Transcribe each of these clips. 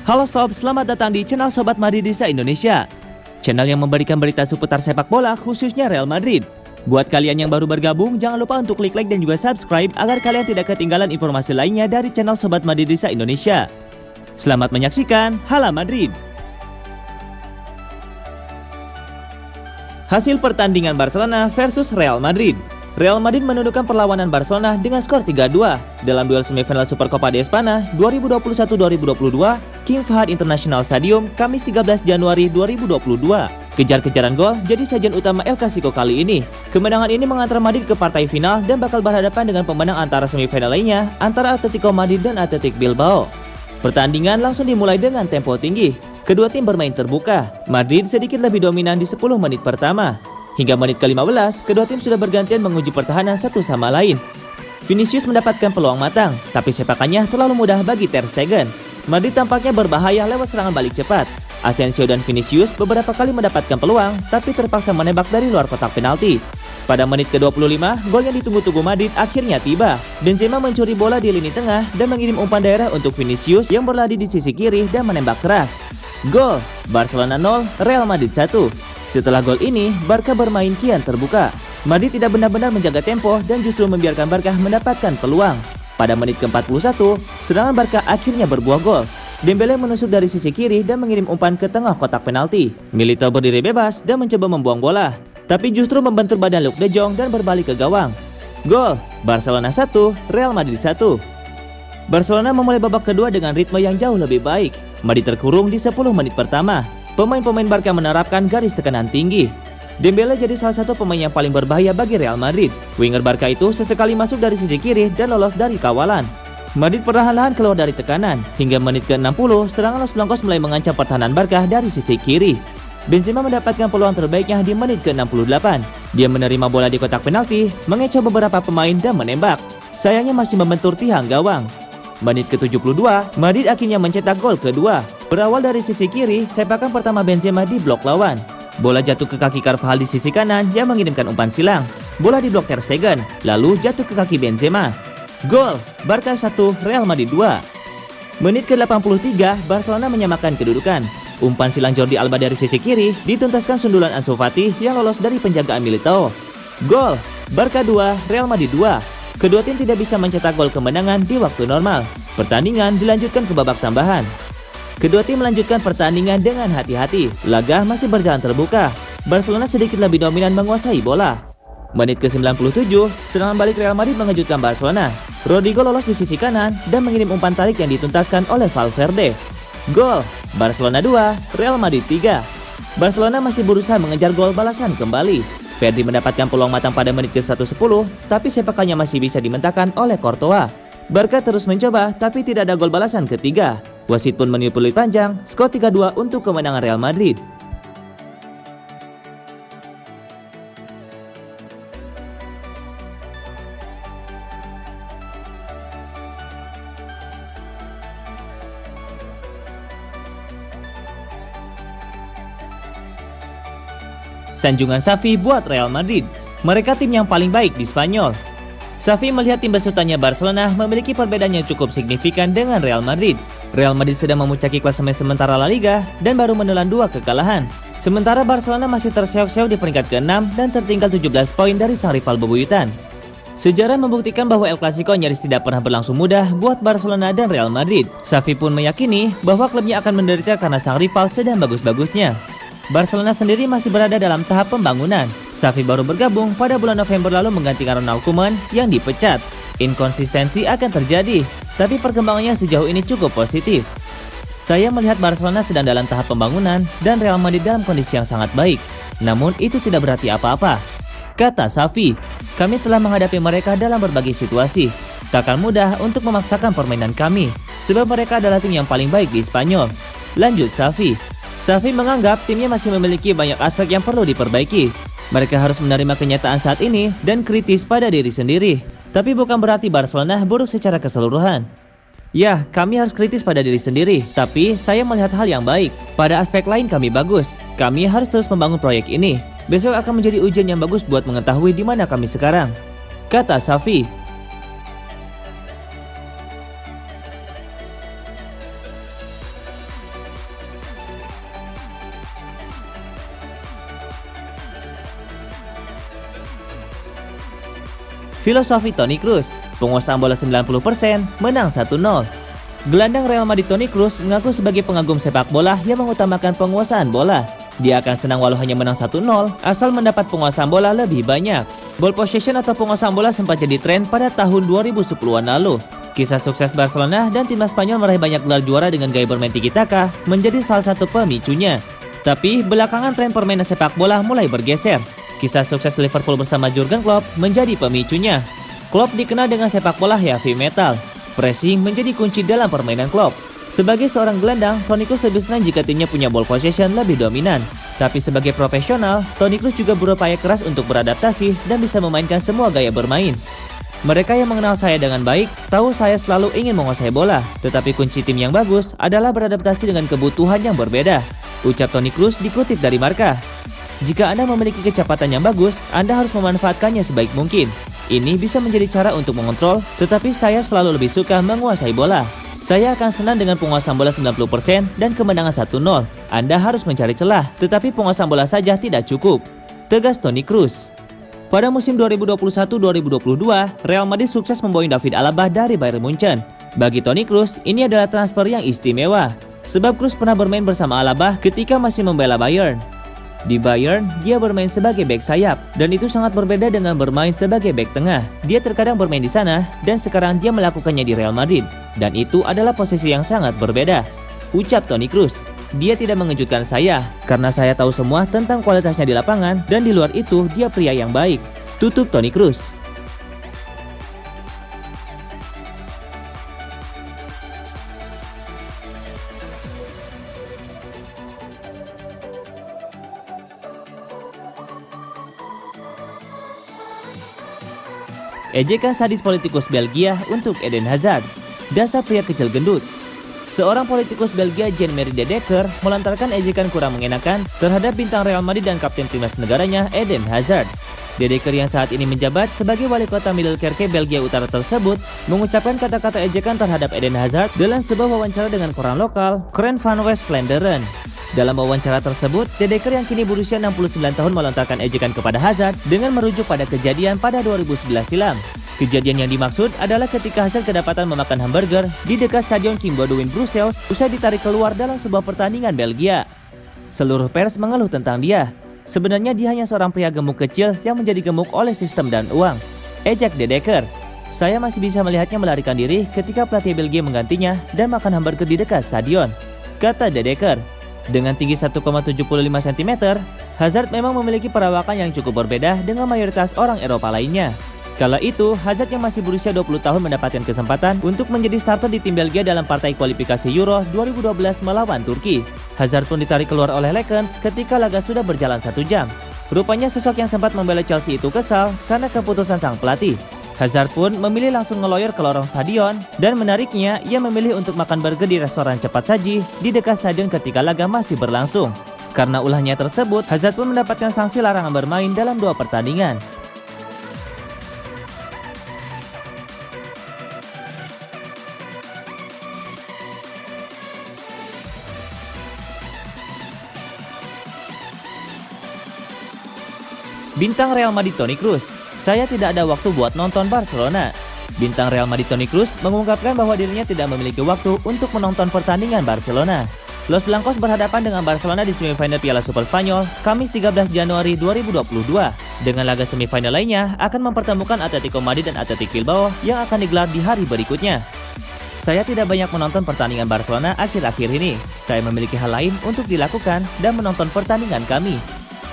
Halo sob, selamat datang di channel Sobat Madridista Indonesia. Channel yang memberikan berita seputar sepak bola khususnya Real Madrid. Buat kalian yang baru bergabung, jangan lupa untuk klik like dan juga subscribe agar kalian tidak ketinggalan informasi lainnya dari channel Sobat Madridista Indonesia. Selamat menyaksikan Hala Madrid. Hasil pertandingan Barcelona versus Real Madrid. Real Madrid menundukkan perlawanan Barcelona dengan skor 3-2 dalam duel semifinal Supercopa de España 2021-2022 King Fahd International Stadium Kamis 13 Januari 2022. Kejar-kejaran gol jadi sajian utama El Clasico kali ini. Kemenangan ini mengantar Madrid ke partai final dan bakal berhadapan dengan pemenang antara semifinal lainnya antara Atletico Madrid dan Athletic Bilbao. Pertandingan langsung dimulai dengan tempo tinggi. Kedua tim bermain terbuka. Madrid sedikit lebih dominan di 10 menit pertama. Hingga menit ke-15, kedua tim sudah bergantian menguji pertahanan satu sama lain. Vinicius mendapatkan peluang matang, tapi sepakannya terlalu mudah bagi Ter Stegen. Madrid tampaknya berbahaya lewat serangan balik cepat. Asensio dan Vinicius beberapa kali mendapatkan peluang, tapi terpaksa menembak dari luar kotak penalti. Pada menit ke-25, gol yang ditunggu-tunggu Madrid akhirnya tiba. Benzema mencuri bola di lini tengah dan mengirim umpan daerah untuk Vinicius yang berlari di sisi kiri dan menembak keras. Gol, Barcelona 0, Real Madrid 1. Setelah gol ini, Barca bermain kian terbuka. Madrid tidak benar-benar menjaga tempo dan justru membiarkan Barca mendapatkan peluang. Pada menit ke-41, serangan Barca akhirnya berbuah gol. Dembele menusuk dari sisi kiri dan mengirim umpan ke tengah kotak penalti. Militao berdiri bebas dan mencoba membuang bola, tapi justru membentur badan Luuk de Jong dan berbalik ke gawang. Gol, Barcelona 1, Real Madrid 1. Barcelona memulai babak kedua dengan ritme yang jauh lebih baik. Madrid terkurung di 10 menit pertama. Pemain-pemain Barca menerapkan garis tekanan tinggi. Dembele jadi salah satu pemain yang paling berbahaya bagi Real Madrid. Winger Barca itu sesekali masuk dari sisi kiri dan lolos dari kawalan. Madrid perlahan-lahan keluar dari tekanan. Hingga menit ke-60, serangan Los Blancos mulai mengancam pertahanan Barca dari sisi kiri. Benzema mendapatkan peluang terbaiknya di menit ke-68. Dia menerima bola di kotak penalti, mengecoh beberapa pemain dan menembak. Sayangnya masih membentur tiang gawang. Menit ke-72, Madrid akhirnya mencetak gol kedua. Berawal dari sisi kiri, sepakan pertama Benzema di blok lawan. Bola jatuh ke kaki Carvajal di sisi kanan yang mengirimkan umpan silang. Bola di blok Ter Stegen, lalu jatuh ke kaki Benzema. Gol, Barca 1, Real Madrid 2. Menit ke-83, Barcelona menyamakan kedudukan. Umpan silang Jordi Alba dari sisi kiri dituntaskan sundulan Ansu Fati yang lolos dari penjagaan Militao. Gol, Barca 2, Real Madrid 2. Kedua tim tidak bisa mencetak gol kemenangan di waktu normal. Pertandingan dilanjutkan ke babak tambahan. Kedua tim melanjutkan pertandingan dengan hati-hati. Laga masih berjalan terbuka. Barcelona sedikit lebih dominan menguasai bola. Menit ke-97, serangan balik Real Madrid mengejutkan Barcelona. Rodrigo lolos di sisi kanan dan mengirim umpan tarik yang dituntaskan oleh Valverde. Gol, Barcelona 2, Real Madrid 3. Barcelona masih berusaha mengejar gol balasan kembali. Pedri mendapatkan peluang matang pada menit ke-110, tapi sepakannya masih bisa dimentahkan oleh Courtois. Barca terus mencoba, tapi tidak ada gol balasan ketiga. Wasit pun meniup peluit panjang, skor 3-2 untuk kemenangan Real Madrid. Sanjungan Xavi buat Real Madrid. Mereka tim yang paling baik di Spanyol. Xavi melihat tim besutannya Barcelona memiliki perbedaan yang cukup signifikan dengan Real Madrid. Real Madrid sedang memuncaki klasemen sementara La Liga dan baru menelan 2 kekalahan. Sementara Barcelona masih terseok-seok di peringkat ke-6 dan tertinggal 17 poin dari sang rival bebuyutan. Sejarah membuktikan bahwa El Clasico nyaris tidak pernah berlangsung mudah buat Barcelona dan Real Madrid. Xavi pun meyakini bahwa klubnya akan menderita karena sang rival sedang bagus-bagusnya. Barcelona sendiri masih berada dalam tahap pembangunan. Xavi baru bergabung pada bulan November lalu menggantikan Ronald Koeman yang dipecat. Inkonsistensi akan terjadi, tapi perkembangannya sejauh ini cukup positif. Saya melihat Barcelona sedang dalam tahap pembangunan dan Real Madrid dalam kondisi yang sangat baik. Namun itu tidak berarti apa-apa. Kata Xavi, kami telah menghadapi mereka dalam berbagai situasi. Tak akan mudah untuk memaksakan permainan kami, sebab mereka adalah tim yang paling baik di Spanyol. Lanjut Xavi. Xavi menganggap timnya masih memiliki banyak aspek yang perlu diperbaiki. Mereka harus menerima kenyataan saat ini dan kritis pada diri sendiri. Tapi bukan berarti Barcelona buruk secara keseluruhan. Ya, kami harus kritis pada diri sendiri, tapi saya melihat hal yang baik. Pada aspek lain kami bagus. Kami harus terus membangun proyek ini. Besok akan menjadi ujian yang bagus buat mengetahui di mana kami sekarang. Kata Xavi. Filosofi Toni Kroos, penguasaan bola 90%, menang 1-0. Gelandang Real Madrid Toni Kroos mengaku sebagai pengagum sepak bola yang mengutamakan penguasaan bola. Dia akan senang walau hanya menang 1-0 asal mendapat penguasaan bola lebih banyak. Ball possession atau penguasaan bola sempat jadi tren pada tahun 2010-an lalu. Kisah sukses Barcelona dan timnas Spanyol meraih banyak gelar juara dengan gaya bermain tiki-taka menjadi salah satu pemicunya. Tapi belakangan tren permainan sepak bola mulai bergeser. Kisah sukses Liverpool bersama Jurgen Klopp menjadi pemicunya. Klopp dikenal dengan sepak bola heavy metal. Pressing menjadi kunci dalam permainan Klopp. Sebagai seorang gelandang, Toni Kroos lebih senang jika timnya punya ball possession lebih dominan. Tapi sebagai profesional, Toni Kroos juga berupaya keras untuk beradaptasi dan bisa memainkan semua gaya bermain. Mereka yang mengenal saya dengan baik, tahu saya selalu ingin menguasai bola. Tetapi kunci tim yang bagus adalah beradaptasi dengan kebutuhan yang berbeda. Ucap Toni Kroos dikutip dari Marca. Jika Anda memiliki kecepatan yang bagus, Anda harus memanfaatkannya sebaik mungkin. Ini bisa menjadi cara untuk mengontrol, tetapi saya selalu lebih suka menguasai bola. Saya akan senang dengan penguasaan bola 90% dan kemenangan 1-0. Anda harus mencari celah, tetapi penguasaan bola saja tidak cukup. Tegas Toni Kroos. Pada musim 2021-2022, Real Madrid sukses membawa David Alaba dari Bayern Munchen. Bagi Toni Kroos, ini adalah transfer yang istimewa. Sebab Kroos pernah bermain bersama Alaba ketika masih membela Bayern. Di Bayern, dia bermain sebagai bek sayap, dan itu sangat berbeda dengan bermain sebagai bek tengah. Dia terkadang bermain di sana, dan sekarang dia melakukannya di Real Madrid. Dan itu adalah posisi yang sangat berbeda. Ucap Toni Kroos. Dia tidak mengejutkan saya, karena saya tahu semua tentang kualitasnya di lapangan, dan di luar itu dia pria yang baik. Tutup Toni Kroos. Ejekan sadis politikus Belgia untuk Eden Hazard. Dasar pria kecil gendut. Seorang politikus Belgia Jean-Marie De Decker melontarkan ejekan kurang mengenakan terhadap bintang Real Madrid dan kapten timnas negaranya Eden Hazard. De Decker yang saat ini menjabat sebagai wali kota Middelkerke Belgia Utara tersebut mengucapkan kata-kata ejekan terhadap Eden Hazard dalam sebuah wawancara dengan koran lokal Krant van West-Vlaanderen. Dalam wawancara tersebut, De Decker yang kini berusia 69 tahun melontarkan ejekan kepada Hazard dengan merujuk pada kejadian pada 2011 silam. Kejadian yang dimaksud adalah ketika Hazard kedapatan memakan hamburger di dekat Stadion Kim Bodewin Brussels usai ditarik keluar dalam sebuah pertandingan Belgia. Seluruh pers mengeluh tentang dia. Sebenarnya dia hanya seorang pria gemuk kecil yang menjadi gemuk oleh sistem dan uang. Ejek De Decker. Saya masih bisa melihatnya melarikan diri ketika pelatih Belgia menggantinya dan makan hamburger di dekat stadion, kata De Decker. Dengan tinggi 1,75 cm, Hazard memang memiliki perawakan yang cukup berbeda dengan mayoritas orang Eropa lainnya. Kala itu, Hazard yang masih berusia 20 tahun mendapatkan kesempatan untuk menjadi starter di tim Belgia dalam partai kualifikasi Euro 2012 melawan Turki. Hazard pun ditarik keluar oleh Lakers ketika laga sudah berjalan 1 jam. Rupanya sosok yang sempat membela Chelsea itu kesal karena keputusan sang pelatih. Hazard pun memilih langsung ngeloyor ke lorong stadion, dan menariknya ia memilih untuk makan burger di restoran cepat saji di dekat stadion ketika laga masih berlangsung. Karena ulahnya tersebut, Hazard pun mendapatkan sanksi larangan bermain dalam 2 pertandingan. Bintang Real Madrid Toni Kroos. Saya tidak ada waktu buat nonton Barcelona. Bintang Real Madrid Toni Kroos mengungkapkan bahwa dirinya tidak memiliki waktu untuk menonton pertandingan Barcelona. Los Blancos berhadapan dengan Barcelona di semifinal Piala Super Spanyol Kamis 13 Januari 2022. Dengan laga semifinal lainnya akan mempertemukan Atletico Madrid dan Athletic Bilbao yang akan digelar di hari berikutnya. Saya tidak banyak menonton pertandingan Barcelona akhir-akhir ini. Saya memiliki hal lain untuk dilakukan dan menonton pertandingan kami,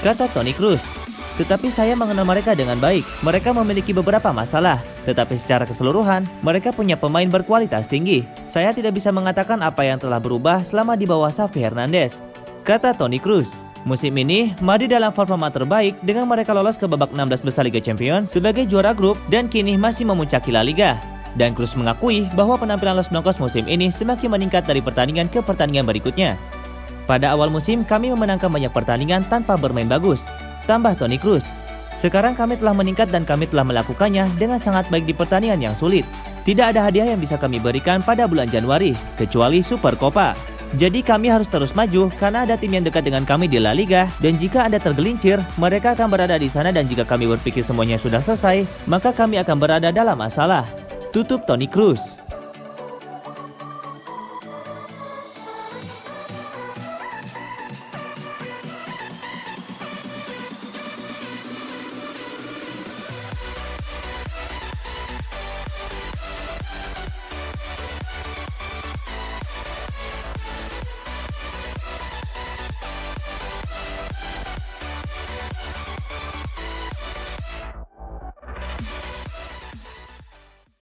kata Toni Kroos. Tetapi saya mengenal mereka dengan baik. Mereka memiliki beberapa masalah, tetapi secara keseluruhan, mereka punya pemain berkualitas tinggi. Saya tidak bisa mengatakan apa yang telah berubah selama di bawah Xavi Hernandez, kata Toni Kroos. Musim ini, Madrid dalam performa terbaik dengan mereka lolos ke babak 16 besar Liga Champions sebagai juara grup dan kini masih memuncaki La Liga. Dan Kroos mengakui bahwa penampilan Los Blancos musim ini semakin meningkat dari pertandingan ke pertandingan berikutnya. Pada awal musim, kami memenangkan banyak pertandingan tanpa bermain bagus, tambah Toni Kroos. Sekarang kami telah meningkat dan kami telah melakukannya dengan sangat baik di pertandingan yang sulit. Tidak ada hadiah yang bisa kami berikan pada bulan Januari, kecuali Super Copa. Jadi kami harus terus maju karena ada tim yang dekat dengan kami di La Liga, dan jika Anda tergelincir, mereka akan berada di sana, dan jika kami berpikir semuanya sudah selesai, maka kami akan berada dalam masalah. Tutup Toni Kroos.